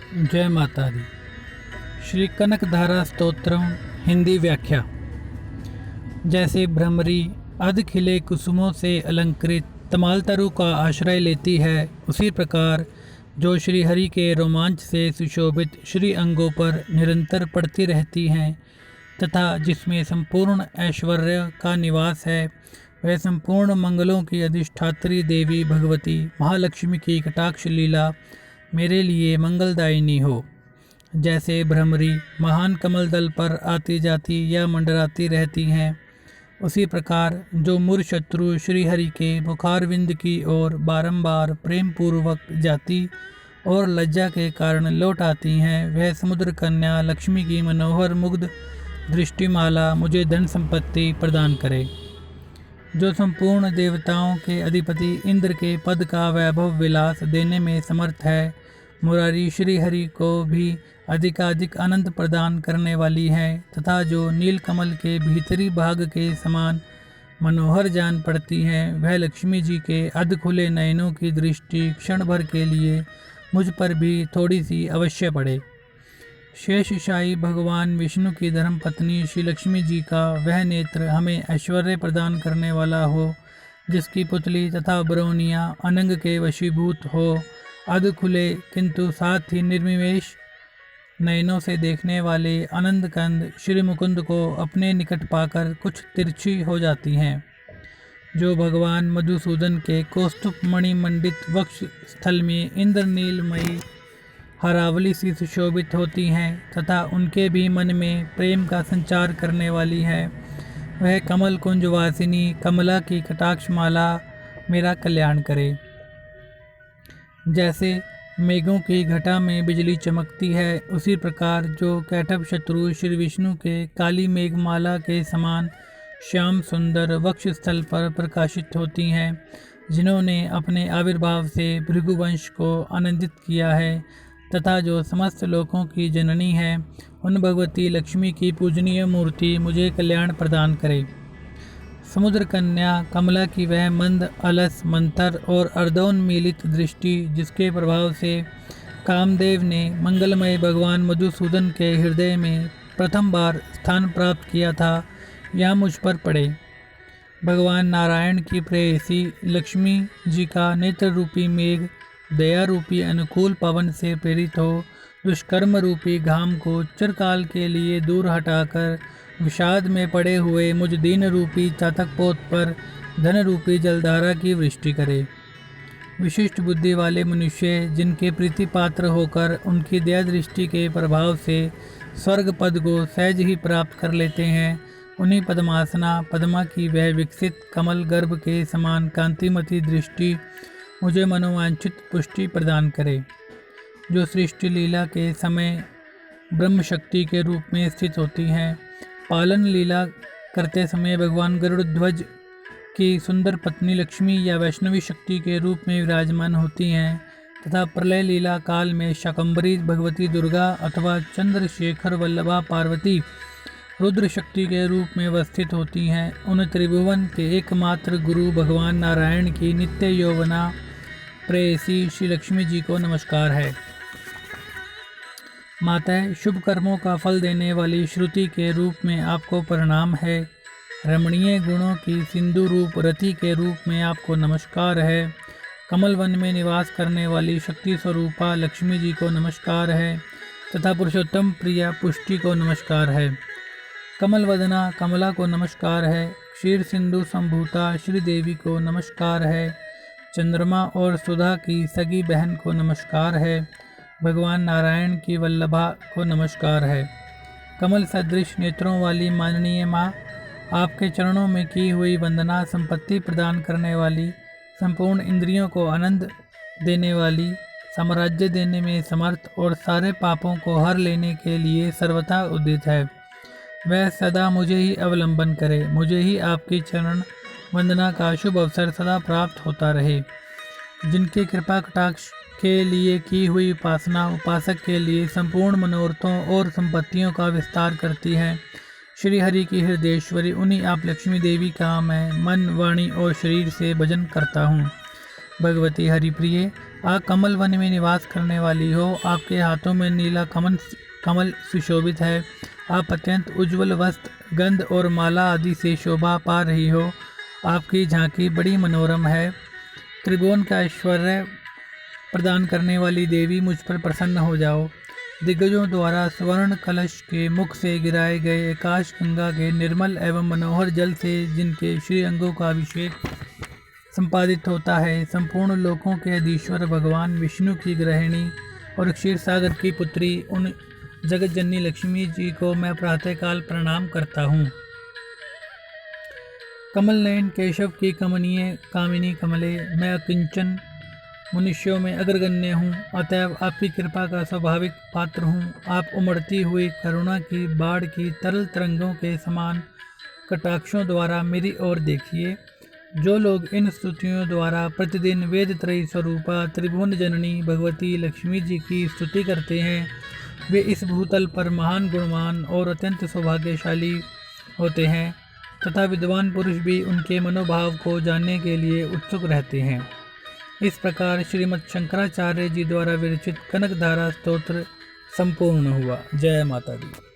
जय माता दी। श्री कनकधारा स्तोत्रम हिंदी व्याख्या। जैसे भ्रमरी अध खिले कुसुमों से अलंकृत तमालतरु का आश्रय लेती है, उसी प्रकार जो श्री हरि के रोमांच से सुशोभित श्री अंगों पर निरंतर पड़ती रहती हैं तथा जिसमें संपूर्ण ऐश्वर्य का निवास है, वह संपूर्ण मंगलों की अधिष्ठात्री देवी भगवती महालक्ष्मी की कटाक्ष लीला मेरे लिए मंगलदायिनी हो। जैसे भ्रमरी महान कमल दल पर आती जाती या मंडराती रहती हैं, उसी प्रकार जो मूर शत्रु श्रीहरि के मुखारविंद की ओर बारंबार प्रेम पूर्वक जाती और लज्जा के कारण लौट आती हैं, वह समुद्र कन्या लक्ष्मी की मनोहर मुग्ध दृष्टिमाला मुझे धन संपत्ति प्रदान करे। जो संपूर्ण देवताओं के अधिपति इंद्र के पद का वैभव विलास देने में समर्थ है, मुरारी श्री हरि को भी अधिकाधिक आनंद प्रदान करने वाली है तथा जो नीलकमल के भीतरी भाग के समान मनोहर जान पड़ती है, वह लक्ष्मी जी के अध खुले नयनों की दृष्टि क्षण भर के लिए मुझ पर भी थोड़ी सी अवश्य पड़े। शेषशाही भगवान विष्णु की धर्मपत्नी श्री लक्ष्मी जी का वह नेत्र हमें ऐश्वर्य प्रदान करने वाला हो, जिसकी पुतली तथा बरौनियाँ अनंग के वशीभूत हो, अध खुले किंतु साथ ही निर्विवेश नयनों से देखने वाले आनंद कंद श्री मुकुंद को अपने निकट पाकर कुछ तिरछी हो जाती हैं। जो भगवान मधुसूदन के कौस्तुभ मणि मंडित वक्ष स्थल में इंद्रनीलमयी हरावली सी सुशोभित होती हैं तथा उनके भी मन में प्रेम का संचार करने वाली है, वह कमल कुंज वासिनी कमला की कटाक्ष माला मेरा कल्याण करे। जैसे मेघों की घटा में बिजली चमकती है, उसी प्रकार जो कैटभ शत्रु श्री विष्णु के काली मेघमाला के समान श्याम सुंदर वक्ष स्थल पर प्रकाशित होती हैं, जिन्होंने अपने आविर्भाव से भृगुवंश को आनंदित किया है तथा जो समस्त लोकों की जननी है, उन भगवती लक्ष्मी की पूजनीय मूर्ति मुझे कल्याण प्रदान करे। समुद्र कन्या कमला की वह मंद अलस मंथर और अर्धोन्मीलित दृष्टि, जिसके प्रभाव से कामदेव ने मंगलमय भगवान मधुसूदन के हृदय में प्रथम बार स्थान प्राप्त किया था, यह मुझ पर पड़े। भगवान नारायण की प्रेयसी लक्ष्मी जी का नेत्र रूपी मेघ दया रूपी अनुकूल पवन से प्रेरित हो, दुष्कर्म रूपी घाम को चिरकाल के लिए दूर हटाकर विषाद में पड़े हुए मुझ दीन रूपी चातक पोत पर धन रूपी जलधारा की वृष्टि करे। विशिष्ट बुद्धि वाले मनुष्य जिनके प्रीति पात्र होकर उनकी दया दृष्टि के प्रभाव से स्वर्ग पद को सहज ही प्राप्त कर लेते हैं, उन्हीं पद्मासना पद्मा की वह विकसित कमल गर्भ के समान कांतिमती दृष्टि मुझे मनोवांछित पुष्टि प्रदान करे। जो सृष्टि लीला के समय ब्रह्म शक्ति के रूप में स्थित होती हैं, पालन लीला करते समय भगवान गरुड़ ध्वज की सुंदर पत्नी लक्ष्मी या वैष्णवी शक्ति के रूप में विराजमान होती हैं तथा प्रलय लीला काल में शाकंभरी भगवती दुर्गा अथवा चंद्रशेखर वल्लभा पार्वती रुद्र शक्ति के रूप में अवस्थित होती हैं, उन त्रिभुवन के एकमात्र गुरु भगवान नारायण की नित्य यौवना प्रेयसी श्री लक्ष्मी जी को नमस्कार है। माता, शुभ कर्मों का फल देने वाली श्रुति के रूप में आपको प्रणाम है। रमणीय गुणों की सिंधु रूप रति के रूप में आपको नमस्कार है। कमल वन में निवास करने वाली शक्ति स्वरूपा लक्ष्मी जी को नमस्कार है तथा पुरुषोत्तम प्रिया पुष्टि को नमस्कार है। कमल वदना कमला को नमस्कार है। क्षीर सिंधु संभूता श्री देवी को नमस्कार है। चंद्रमा और सुधा की सगी बहन को नमस्कार है। भगवान नारायण की वल्लभा को नमस्कार है। कमल सदृश नेत्रों वाली माननीय माँ, आपके चरणों में की हुई वंदना संपत्ति प्रदान करने वाली, संपूर्ण इंद्रियों को आनंद देने वाली, साम्राज्य देने में समर्थ और सारे पापों को हर लेने के लिए सर्वथा उदित है। वह सदा मुझे ही अवलंबन करे, मुझे ही आपकी चरण वंदना का शुभ अवसर सदा प्राप्त होता रहे। जिनके कृपा कटाक्ष के लिए की हुई उपासना उपासक के लिए संपूर्ण मनोरथों और संपत्तियों का विस्तार करती है, श्री हरि की हृदयेश्वरी उन्हीं आप लक्ष्मी देवी का मैं मन वाणी और शरीर से भजन करता हूँ। भगवती हरिप्रिय आप कमल वन में निवास करने वाली हो, आपके हाथों में नीला कमल सुशोभित है। आप अत्यंत उज्ज्वल वस्त्र, गंध और माला आदि से शोभा पा रही हो। आपकी झांकी बड़ी मनोरम है। त्रिभुवन का ऐश्वर्य प्रदान करने वाली देवी, मुझ पर प्रसन्न हो जाओ। दिग्गजों द्वारा स्वर्ण कलश के मुख से गिराए गए आकाश गंगा के निर्मल एवं मनोहर जल से जिनके श्री अंगों का अभिषेक संपादित होता है, संपूर्ण लोकों के अधीश्वर भगवान विष्णु की गृहिणी और क्षीर सागर की पुत्री उन जगत जननी लक्ष्मी जी को मैं प्रातःकाल प्रणाम करता हूँ। कमल नयन केशव की कमनीय कामिनी कमले, मैं अकिंचन मनुष्यों में अग्रगण्य हूँ, अतएव आपकी कृपा का स्वाभाविक पात्र हूँ। आप उमड़ती हुई करुणा की बाढ़ की तरल तरंगों के समान कटाक्षों द्वारा मेरी ओर देखिए। जो लोग इन स्तुतियों द्वारा प्रतिदिन वेद त्रयी स्वरूपा त्रिभुवन जननी भगवती लक्ष्मी जी की स्तुति करते हैं, वे इस भूतल पर महान गुणवान और अत्यंत सौभाग्यशाली होते हैं तथा विद्वान पुरुष भी उनके मनोभाव को जानने के लिए उत्सुक रहते हैं। इस प्रकार श्रीमद् शंकराचार्य जी द्वारा विरचित कनकधारा स्तोत्र संपूर्ण हुआ। जय माता दी।